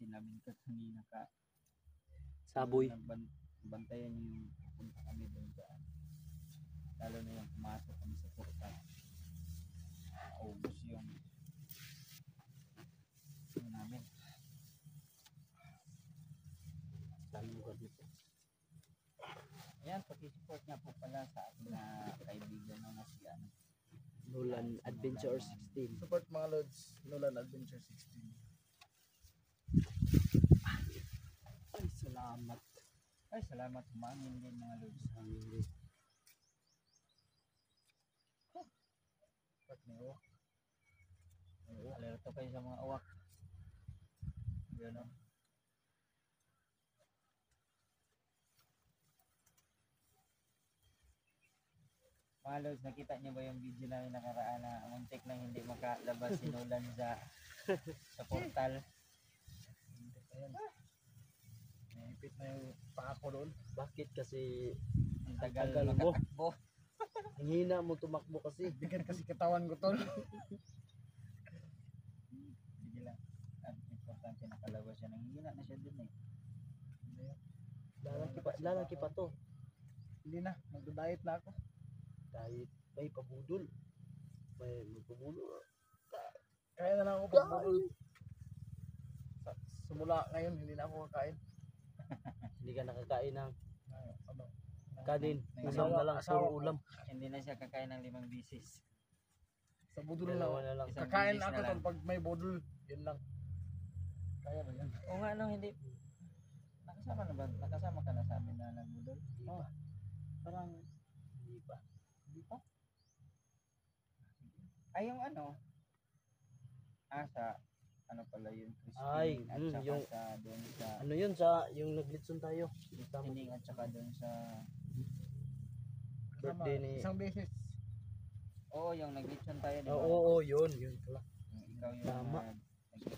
sinabi ka kanina ka Saboy. bantayan niyo yung pupunta kami doon daan. Lalo na yung pumasok kami sa portal. Naubos yung namin. Ayan, pag-support niya po pala sa ating kaibigan na si ano. Nolan Adventure 16. Support mga lods, Nolan Adventure 16. Ay, salamat. Ay, salamat. Umangin din mga lods. Pat may uwak. Alerto kayo sa mga awak. Yun o. Mga lods, nakita niyo ba yung video namin nakaraan na muntik lang hindi makalabas si Nolan sa portal? Hindi pa yan. Naipit na yung paa ko doon. Bakit kasi Ang tagal tagal mo. makatakbo. ang hina mo tumakbo kasi. Bigat kasi katawan ko tol. Sige lang. At importante nakalabas siya. Nanghihina na siya dun eh. Lalaki pa to. Hindi na, magda-diet na ako. Kahit may pabudol. May pabudol. Kaya na lang ako pagbudol. Simula ngayon, hindi na ako kakain. Hindi ka nakakain ng Ano? kanin. May Ulam na lang, asawa puro ko. ulam. Hindi na siya kakain ng 5 bisis. Sa budol na Dalawa lang. na lang. Isang Kakain bisis ako na lang. tol pag may budol. Yun lang. Kaya ba yan? O nga no, hindi. Nakasama na ba? Nakasama ka na sa amin na nagbudol? Hindi Oh, pa. parang Hindi pa. hindi pa. Ay, yung ano? Sa ano pala yun? Ay, Christine at saka yung- sa doon sa Ano yun sa yung naglitson tayo? Tama. Christine at saka doon sa Birthday ni... Isang beses. oo, yung nag-lechon tayo, di ba? Oo, yun. Yun pala. Yung ikaw yung Tama. nag-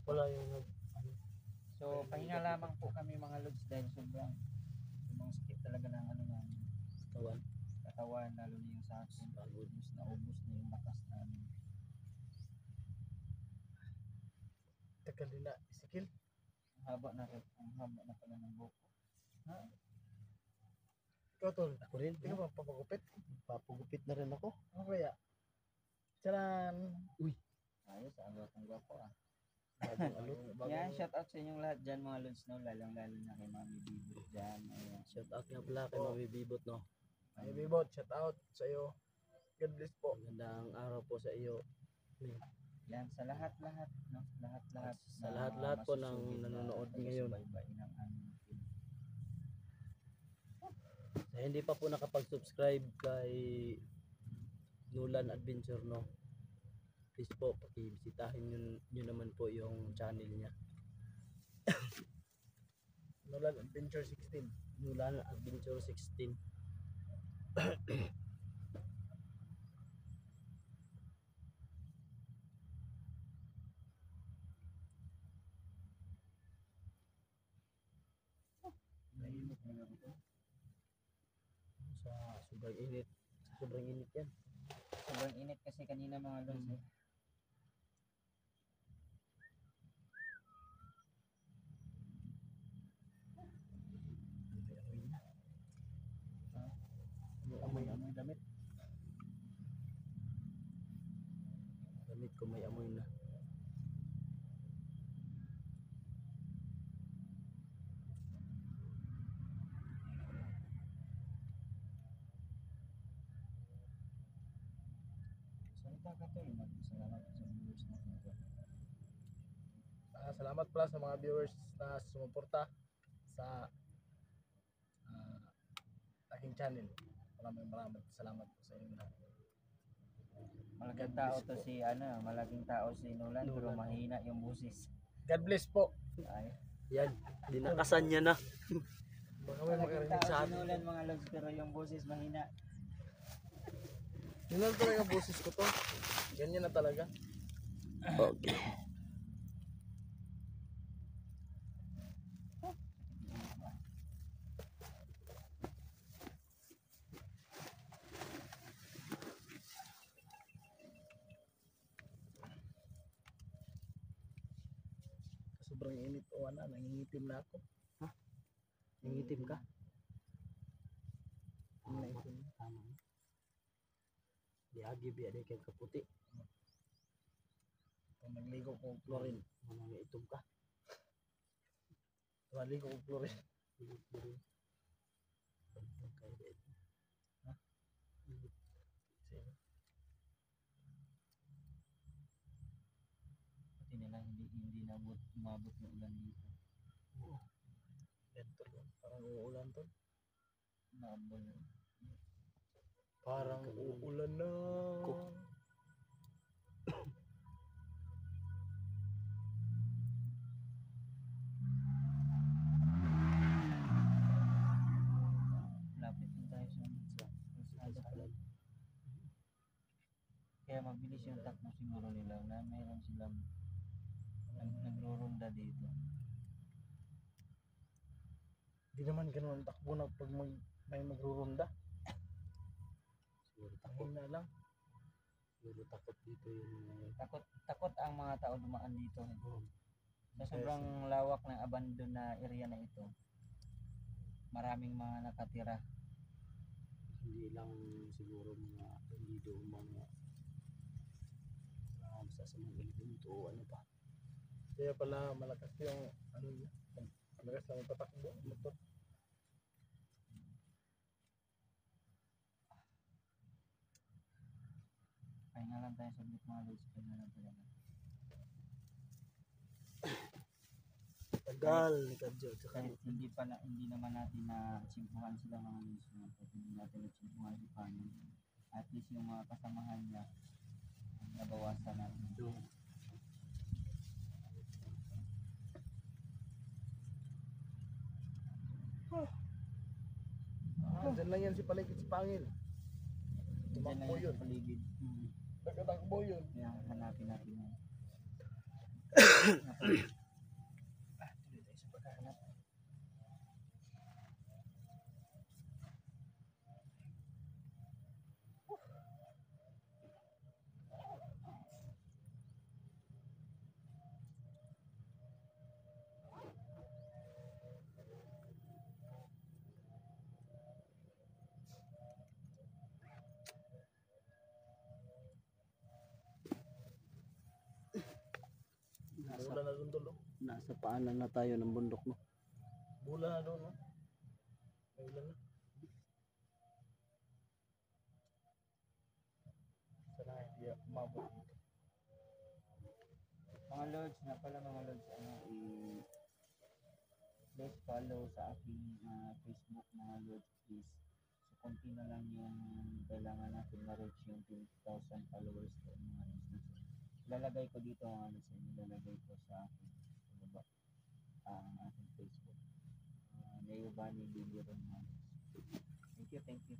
Wala yung nag... So, pahinga lamang po kami mga lods dahil sobrang sakit talaga ng ano namin. Kawan. Katawan, lalo na yung sa akin. Naubos na yung lakas namin. Tagal din na. Isikil. Ang haba na pala ng buko. Ikaw tol. Ako rin. Ikaw ba papagupit? Papagupit na rin ako. Ano kaya? Charan. Ayos, ang gwapo ah. Bagong alot. Yan, shout out sa inyong lahat dyan mga lods, no? Lalo na kay Mami Bibo dyan. Ayan. Shout out nga pala kay Mami Bibot, no? Ay, Bibot, shout out sa iyo. God bless po. Magandang araw po sa iyo. Yan, sa lahat-lahat, no? Lahat-lahat. Sa lahat-lahat po ng masusugid na nanonood ngayon. taga-subaybay ng aming film. Sa hindi pa po nakapag-subscribe kay Nolan Adventure, no? Please po, pakibisitahin nyo naman po yung channel niya. Nolan Adventure 16. Nolan Adventure 16. Nahimok na lang ito. Sa sobrang init. Sa sobrang init yan. Sobrang init kasi kanina mga lods. Eh. Amoy damit. Damit ko may amoy na. Salita ka to, salamat sa viewers natin ito. Salamat pala sa mga viewers na sumuporta sa aking channel. Maraming salamat po sa inyo lahat. Malaking God tao bless to po. malaking tao si Nolan, pero Nolan. mahina yung busis. God bless po. Ay. Yan. Dinakasan niya na. Baka may Malaking makarinig tao sa si atin. Nolan mga lods, pero yung busis mahina. Yun lang talaga boses ko to. Ganyan na talaga. Okay. sobrang init o ano, nangingitim na ako. Nangitim ka? Nangingitim. Tama. Di agi biya di kay kaputi. Kung nagligo ko chlorine, Manang itom ka. naligo ko chlorine. Pati nila hindi umabot ng ulan dito. Yan to, parang uulan to. Umabot na. Parang uulan na. Lapit din tayo sa kalsada pala. Kaya mabilis yung takbo siguro nila na mayroon silang nagrurunda dito. Di naman ganun ang takbo na pag may magrurunda. Siguro takot. Takbo na lang. Siguro takot dito yung Takot ang mga tao dumaan dito. Sa sobrang lawak ng abandon na area na ito. Maraming mga nakatira. hindi lang siguro mga hindi doon mga sa mga elemento o ano pa. Kaya pala malakas yung ano niya. Malakas lang patakbo. Motor. Pahinga lang tayo sa mga loads. Pahinga lang talaga. Tagal ni Kadjo. Kahit hindi naman natin na tsimpuhan sila mga loads. Hindi natin na tsimpuhan si Paano. At least yung mga kasamahan niya nabawasan natin. Dyan lang yan si Paligid si Pangil. Diyan na Tumakbo yun yun. sa paligid. Nagkatakbo yun. Kaya hanapin natin yan. Tuloy tayo sa pagkahanap. Bula na doon tulo. Nasa paanan na tayo ng bundok no. Bula na doon, no? May ulan na. Sana hindi umabot dito. Mga lords, na pala mga lords, please follow sa aking Facebook mga lords, please. So, konti na lang yung kailangan natin ma-reach yung 20,000 followers ko mga lords. Ilalagay ko dito mga lords, ilalagay ko sa aking baba, ang aking Facebook. Leo Bani Billy rin mga lords. Thank you.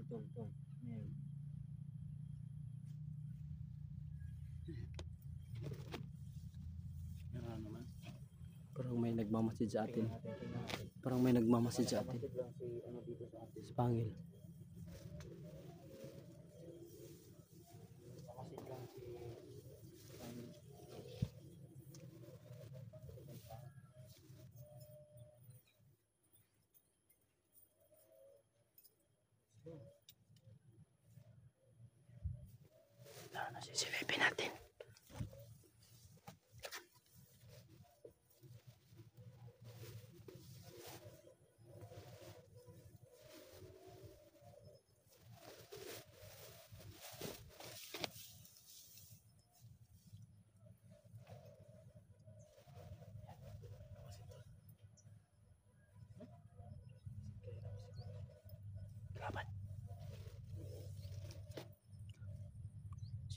Tul. Ngayon. Meron naman. Parang may nagmamasid sa atin. Parang may nagmamasid sa atin. Lang si ano dito sa atin. Si Pangil. Makasit lang si Sisilipin natin.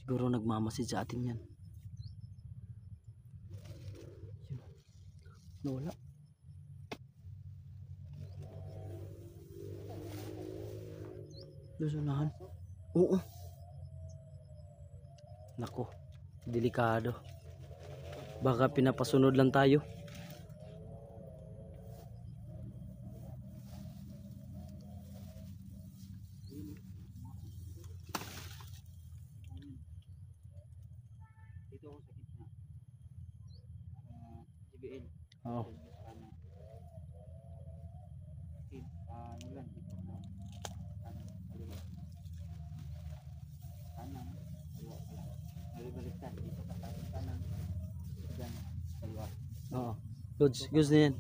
Siguro nagmamasid sa atin yan. Nawala. Doon sa unahan. Oo. Nako. Delikado. Baka pinapasunod lang tayo. ako sa gitna. JBL. Oo. Ano, Nulan, dito na. Kanan, kaliwa. Kanan, kaliwa pala. Balik-baliktad. Dito ka sa ating kanan. Diyan, kaliwa. Oo. Goods na yan.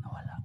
Nawala.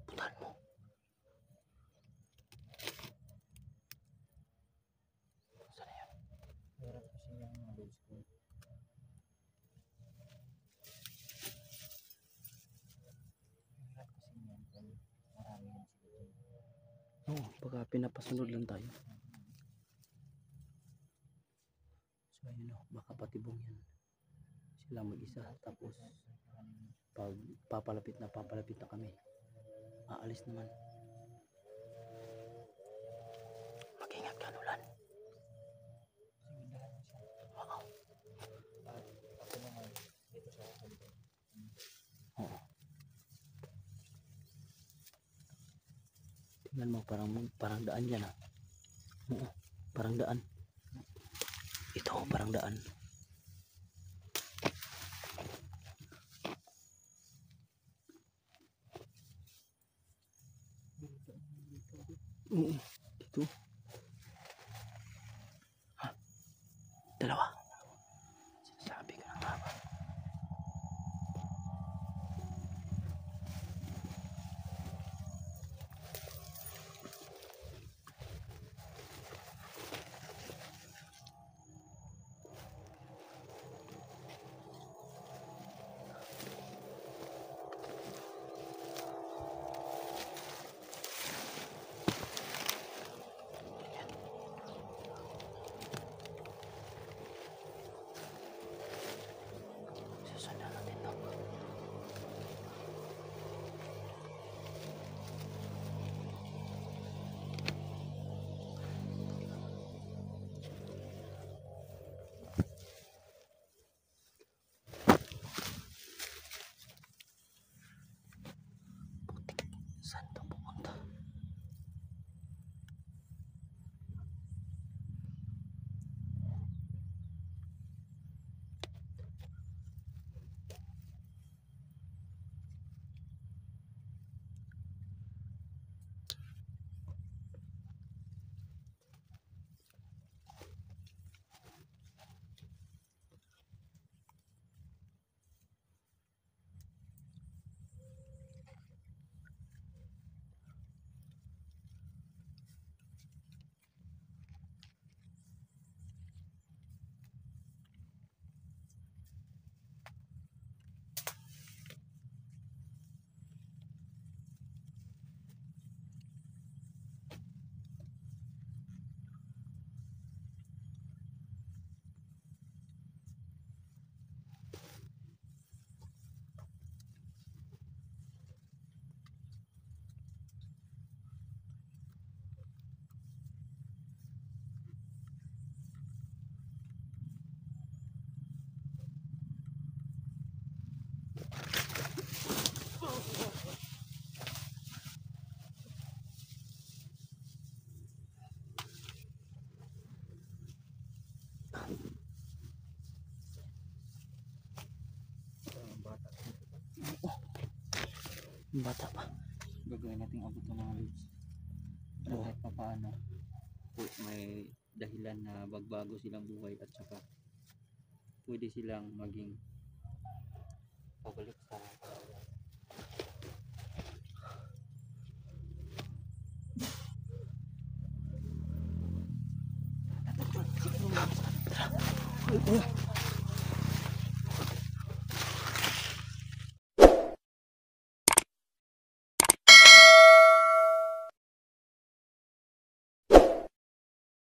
Puntahan mo. Saan yan? Hirap kasi yung mga loads ko. Hirap kasi yan. Kaya marami yan sila dyan. Oo, baka pinapasunod lang tayo. So ayun o, baka patibong yan. Sila mag-isa. Tapos pag papalapit na kami, aalis naman. Mag-ingat ka, Nulan. Sigundahan mo siya. Oo. At ako naman, dito sa halikan. Oo. Tingnan mo, parang daan yan ah. Oo, parang daan. Ito, parang daan. Oo, dito. Ha? Dalawa. Sinasabi ko na nga ba? Susundan natin to. Saan to pupunta? Bata pa. Gagawin natin abot ng mga loads. paano may dahilan na magbago silang buhay at saka pwede silang maging pabalik sa kalagayan.